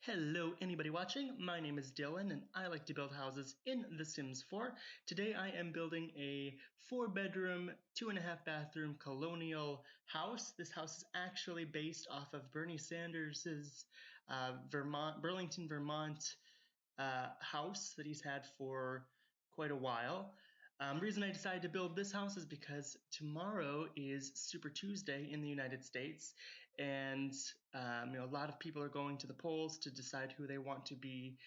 Hello, anybody watching? My name is Dylan, and I like to build houses in The Sims 4. Today I am building a 4-bedroom, 2.5-bathroom colonial house. This house is actually based off of Bernie Sanders's Burlington, Vermont house that he's had for quite a while. Reason I decided to build this house is because tomorrow is Super Tuesday in the United States, and a lot of people are going to the polls to decide who they want to be,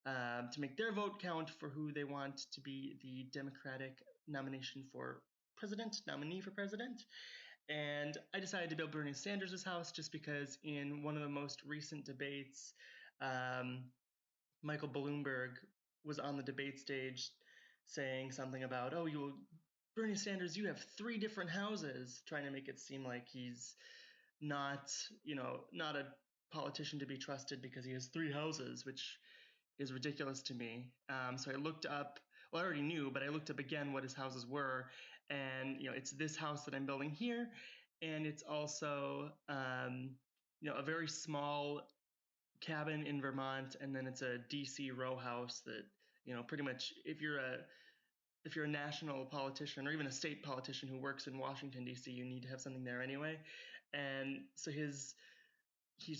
to make their vote count for who they want to be the Democratic nomination for president, nominee for president. And I decided to build Bernie Sanders' house just because in one of the most recent debates, um, Michael Bloomberg was on the debate stage saying something about, oh, Bernie Sanders, you have 3 different houses, trying to make it seem like he's not, not a politician to be trusted because he has 3 houses, which is ridiculous to me. So I looked up, well, I already knew, but I looked up again what his houses were, and it's this house that I'm building here, and it's also a very small cabin in Vermont, and then it's a DC row house that pretty much if you're a national politician or even a state politician who works in Washington D.C., you need to have something there anyway. And so he's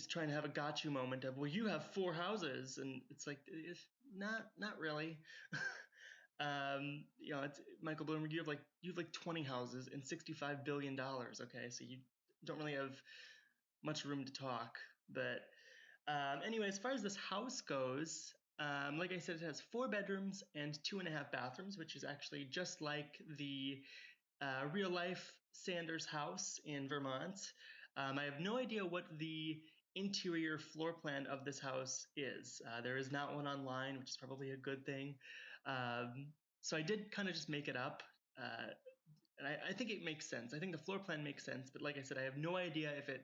trying to have a got you moment of, well, you have 4 houses, and it's like, it's not really. It's Michael Bloomberg. You have like 20 houses and $65 billion. Okay, so you don't really have much room to talk, but. Anyway, as far as this house goes, like I said, it has 4 bedrooms and 2.5 bathrooms, which is actually just like the real life Sanders house in Vermont. I have no idea what the interior floor plan of this house is. There is not one online, which is probably a good thing. So I did kind of just make it up. And I think it makes sense. I think the floor plan makes sense, but like I said, I have no idea if it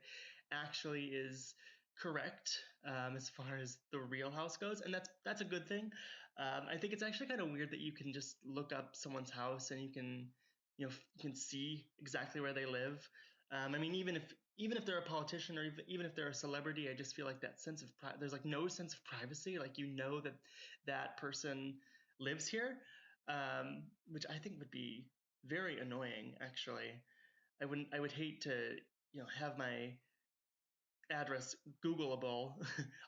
actually is correct as far as the real house goes, and that's a good thing. I think it's actually kind of weird that you can just look up someone's house and you can see exactly where they live. I mean, even if they're a politician or even if they're a celebrity, I just feel like that sense of there's like no sense of privacy. Like that that person lives here, which I think would be very annoying. Actually, I would hate to have my address Googleable,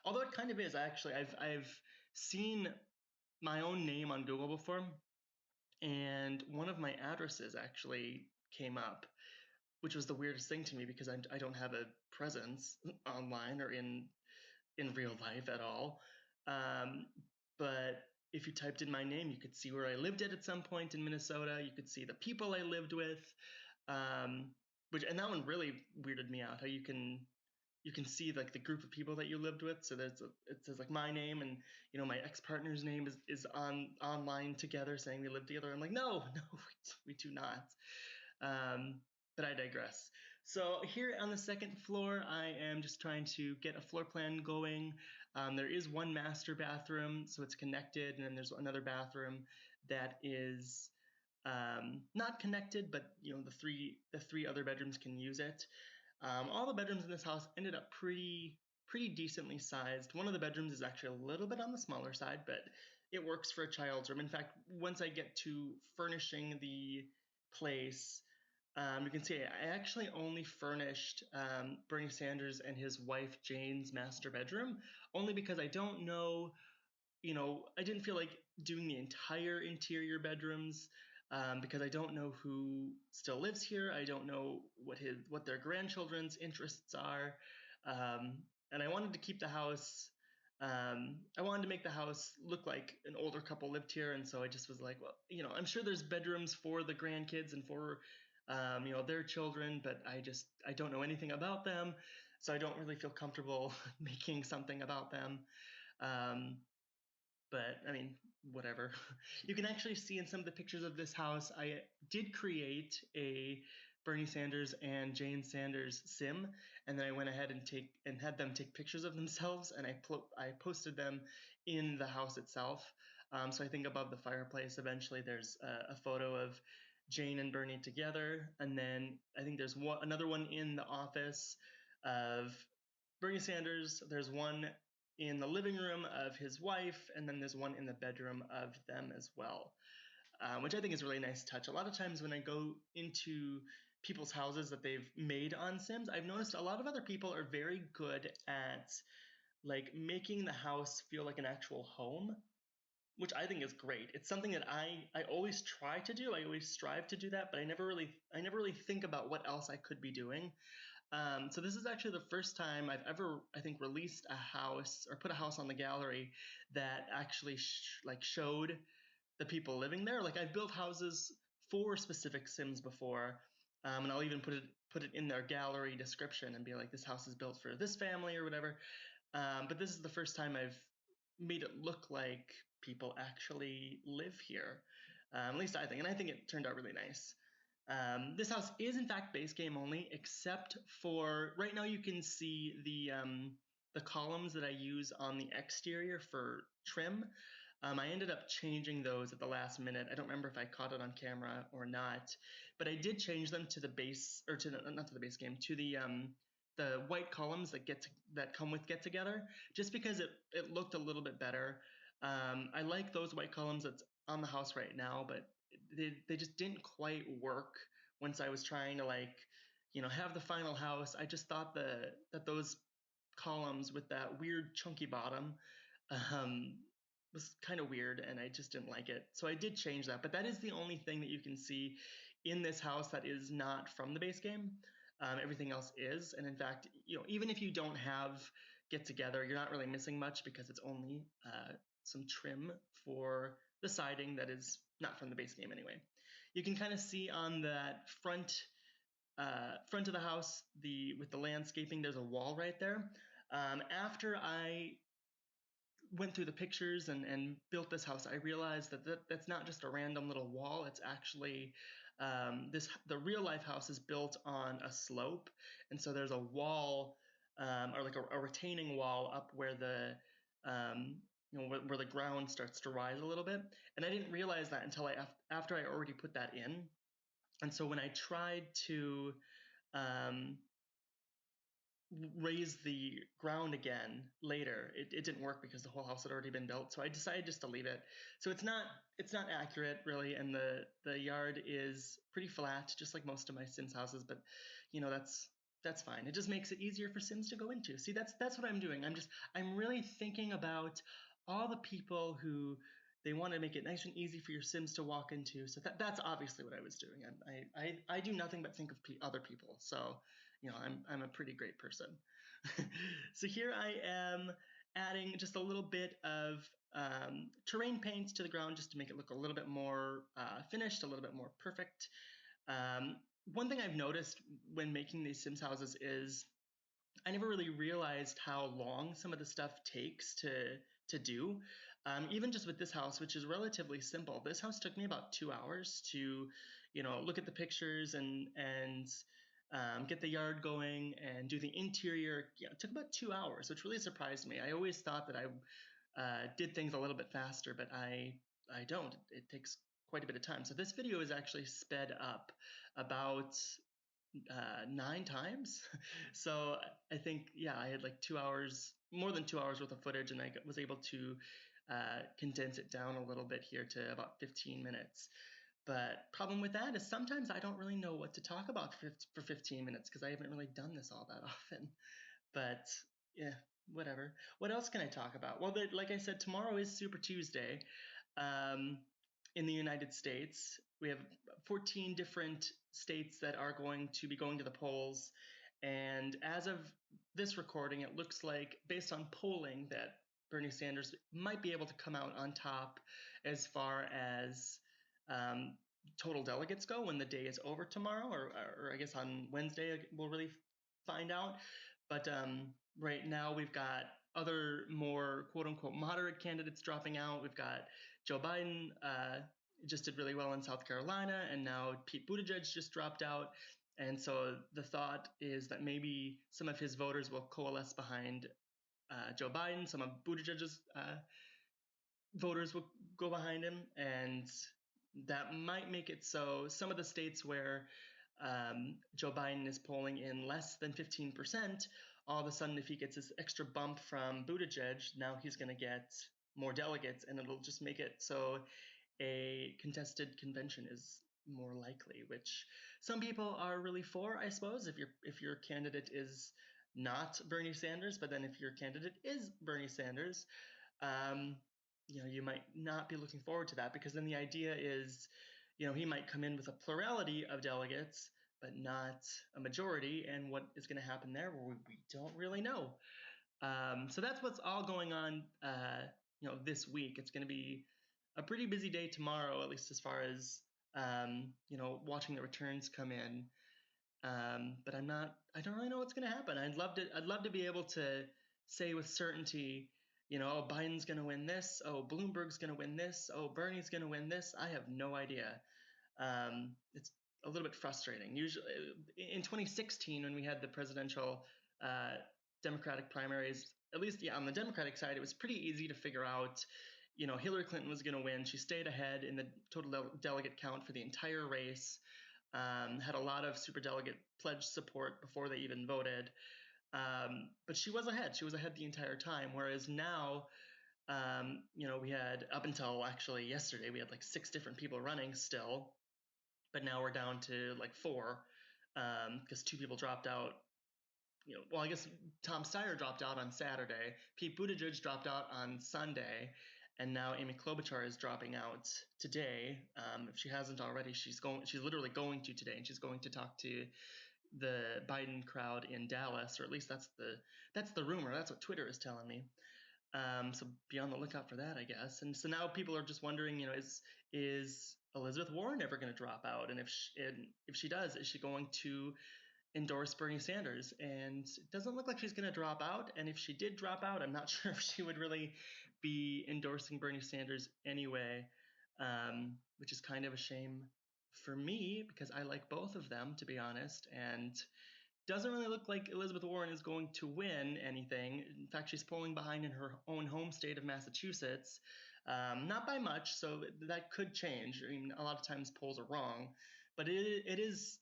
although it kind of is actually. I've seen my own name on Google before, and one of my addresses actually came up, which was the weirdest thing to me because I don't have a presence online or in real life at all. Um, but if you typed in my name, you could see where I lived at some point in Minnesota. You could see the people I lived with, um, and that one really weirded me out. How you can see like the group of people that you lived with. So it says like my name and my ex-partner's name is online together saying we live together. I'm like, no, we do not. But I digress. So here on the second floor, I am just trying to get a floor plan going. There is one master bathroom, so it's connected, and then there's another bathroom that is not connected, but the three other bedrooms can use it. All the bedrooms in this house ended up pretty decently sized. One of the bedrooms is actually a little bit on the smaller side, but it works for a child's room. In fact, once I get to furnishing the place, you can see I actually only furnished Bernie Sanders and his wife Jane's master bedroom, only because I don't know, I didn't feel like doing the entire interior bedrooms because I don't know who still lives here. I don't know what their grandchildren's interests are, and I wanted to keep the house. I wanted to make the house look like an older couple lived here, and so I just was like, well, I'm sure there's bedrooms for the grandkids and for their children, but I don't know anything about them, so I don't really feel comfortable making something about them. Um, but I mean, whatever. You can actually see in some of the pictures of this house, I did create a Bernie Sanders and Jane Sanders sim, and then I went ahead and had them take pictures of themselves, and I posted them in the house itself. So I think above the fireplace, eventually there's a photo of Jane and Bernie together, and then I think there's another one in the office of Bernie Sanders. There's one in the living room of his wife, and then there's one in the bedroom of them as well, which I think is a really nice touch. A lot of times when I go into people's houses that they've made on Sims, I've noticed a lot of other people are very good at like making the house feel like an actual home, which I think is great. It's something that I always try to do. I always strive to do that, but I never really think about what else I could be doing. So this is actually the first time I've ever, I think, released a house or put a house on the gallery that actually showed the people living there. Like I've built houses for specific Sims before, and I'll even put it in their gallery description and be like, this house is built for this family or whatever. But this is the first time I've made it look like people actually live here. At least I think, and I think it turned out really nice. This house is in fact base game only, except for right now you can see the columns that I use on the exterior for trim. I ended up changing those at the last minute. I don't remember if I caught it on camera or not, but I did change them to the base, or to the, not to the base game, to the white columns that come with Get Together, just because it looked a little bit better. I like those white columns that's on the house right now, but they just didn't quite work once I was trying to have the final house. I just thought that those columns with that weird chunky bottom um, was kind of weird, and I just didn't like it. So I did change that, but that is the only thing that you can see in this house that is not from the base game. Everything else is, and in fact, even if you don't have Get Together, you're not really missing much because it's only some trim for the siding that is not from the base game anyway. You can kind of see on that front of the house, with the landscaping, there's a wall right there. After I went through the pictures and built this house, I realized that's not just a random little wall. It's actually the real life house is built on a slope, and so there's a wall or like a retaining wall up where where the ground starts to rise a little bit. And I didn't realize that until after I already put that in. And so when I tried to um, raise the ground again later, it didn't work because the whole house had already been built. So I decided just to leave it. So it's not accurate really, and the yard is pretty flat, just like most of my Sims houses. But that's fine. It just makes it easier for Sims to go into. See, that's what I'm doing. I'm really thinking about all the people who they want to make it nice and easy for your Sims to walk into. So that's obviously what I was doing. I do nothing but think of other people. So I'm a pretty great person. So here I am adding just a little bit of terrain paint to the ground just to make it look a little bit more finished, a little bit more perfect. One thing I've noticed when making these Sims houses is I never really realized how long some of the stuff takes to do. Even just with this house, which is relatively simple, this house took me about 2 hours to, look at the pictures and get the yard going and do the interior. Yeah, it took about 2 hours, which really surprised me. I always thought that I did things a little bit faster, but I don't. It takes quite a bit of time. So this video is actually sped up about 9 times. So I think, yeah, I had like 2 hours, more than 2 hours worth of footage, and I was able to condense it down a little bit here to about 15 minutes. But problem with that is sometimes I don't really know what to talk about for 15 minutes because I haven't really done this all that often. But yeah, whatever. What else can I talk about? Well, like I said, tomorrow is Super Tuesday. In the United States, we have 14 different states that are going to be going to the polls. And as of this recording, it looks like, based on polling, that Bernie Sanders might be able to come out on top as far as total delegates go when the day is over tomorrow, or I guess on Wednesday we'll really find out. But right now we've got other more quote-unquote moderate candidates dropping out. We've got Joe Biden just did really well in South Carolina, and now Pete Buttigieg just dropped out. And so the thought is that maybe some of his voters will coalesce behind Joe Biden. Some of Buttigieg's voters will go behind him, and that might make it so some of the states where Joe Biden is polling in less than 15% all of a sudden, if he gets this extra bump from Buttigieg, now he's going to get more delegates, and it'll just make it so a contested convention is more likely, which some people are really for, I suppose, if your candidate is not Bernie Sanders, but then if your candidate is Bernie Sanders, um, you might not be looking forward to that, because then the idea is, he might come in with a plurality of delegates, but not a majority, and what is going to happen there, well, we don't really know. So that's what's all going on, this week. It's going to be a pretty busy day tomorrow, at least as far as, watching the returns come in. But I don't really know what's going to happen. I'd love to be able to say with certainty, oh, Biden's going to win this. Oh, Bloomberg's going to win this. Oh, Bernie's going to win this. I have no idea. It's a little bit frustrating. Usually in 2016, when we had the presidential uh, Democratic primaries, at least on the Democratic side, it was pretty easy to figure out, Hillary Clinton was going to win. She stayed ahead in the total delegate count for the entire race. Had a lot of superdelegate pledge support before they even voted. But she was ahead. She was ahead the entire time. Whereas now, we had, up until actually yesterday, we had like 6 different people running still. But now we're down to like 4, because 2 people dropped out. Well, I guess Tom Steyer dropped out on Saturday. Pete Buttigieg dropped out on Sunday. And now Amy Klobuchar is dropping out today. If she hasn't already, she's literally going to today, and she's going to talk to the Biden crowd in Dallas, or at least that's the rumor. That's what Twitter is telling me. So be on the lookout for that, I guess. And so now people are just wondering, is Elizabeth Warren ever going to drop out? And if she does, is she going to endorse Bernie Sanders? And it doesn't look like she's going to drop out. And if she did drop out, I'm not sure if she would really be endorsing Bernie Sanders anyway, which is kind of a shame for me, because I like both of them, to be honest. And doesn't really look like Elizabeth Warren is going to win anything. In fact, she's polling behind in her own home state of Massachusetts, not by much, so that could change. I mean, a lot of times polls are wrong, but it is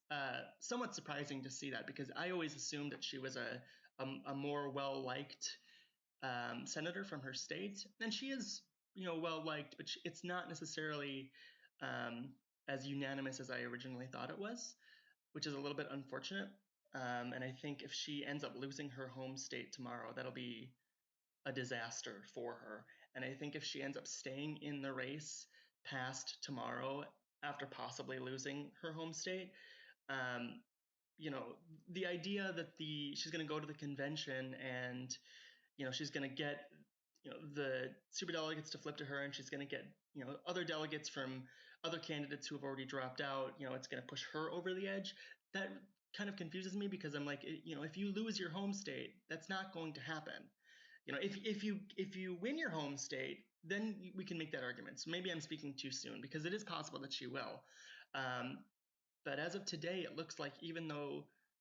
somewhat surprising to see that, because I always assumed that she was a more well-liked senator from her state, and she is, well-liked, but it's not necessarily as unanimous as I originally thought it was, which is a little bit unfortunate. And I think if she ends up losing her home state tomorrow, that'll be a disaster for her. And I think if she ends up staying in the race past tomorrow, after possibly losing her home state, um, the idea that she's going to go to the convention, and she's going to get the superdelegates to flip to her, and she's going to get other delegates from other candidates who have already dropped out. It's going to push her over the edge. That kind of confuses me, because I'm like, if you lose your home state, that's not going to happen. If you win your home state, then we can make that argument. So maybe I'm speaking too soon, because it is possible that she will. But as of today, it looks like even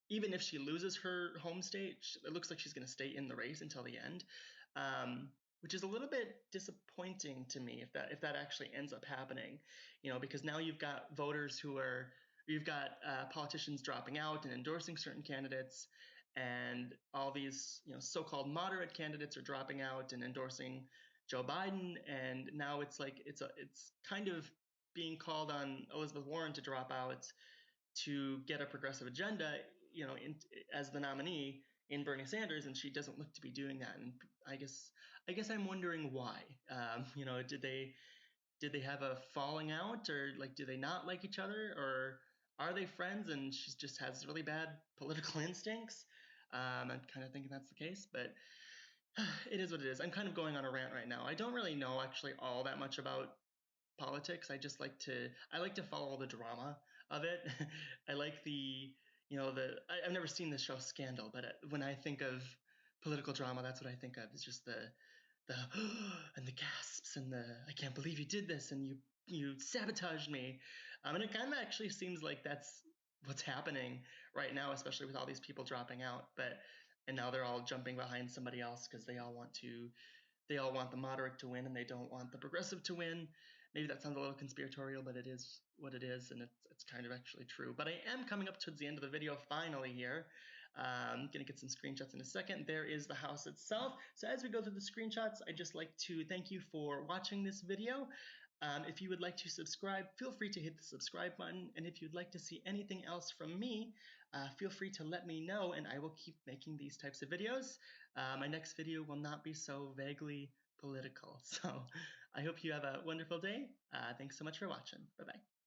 if she loses her home state, it looks like she's going to stay in the race until the end, which is a little bit disappointing to me if that actually ends up happening. Because now you've got you've got politicians dropping out and endorsing certain candidates, and all these so-called moderate candidates are dropping out and endorsing Joe Biden, and now it's like it's kind of being called on Elizabeth Warren to drop out to get a progressive agenda, as the nominee in Bernie Sanders, and she doesn't look to be doing that. And I guess I'm wondering why. Did they have a falling out, or like, do they not like each other, or are they friends and she just has really bad political instincts? I'm kind of thinking that's the case, but it is what it is. I'm kind of going on a rant right now. I don't really know actually all that much about politics. I like to follow the drama of it. I like I've never seen the show Scandal, but when I think of political drama, that's what I think of. It's just the and the gasps and the I can't believe you did this, and you sabotaged me. And it kind of actually seems like that's what's happening right now, especially with all these people dropping out. And now they're all jumping behind somebody else, because they all want the moderate to win, and they don't want the progressive to win. Maybe that sounds a little conspiratorial, but it is what it is, and it's kind of actually true. But I am coming up towards the end of the video finally here. Gonna get some screenshots in a second. There is the house itself. So as we go through the screenshots, I'd just like to thank you for watching this video. If you would like to subscribe, feel free to hit the subscribe button. And if you'd like to see anything else from me, feel free to let me know and I will keep making these types of videos. My next video will not be so vaguely political. So I hope you have a wonderful day. Thanks so much for watching. Bye-bye.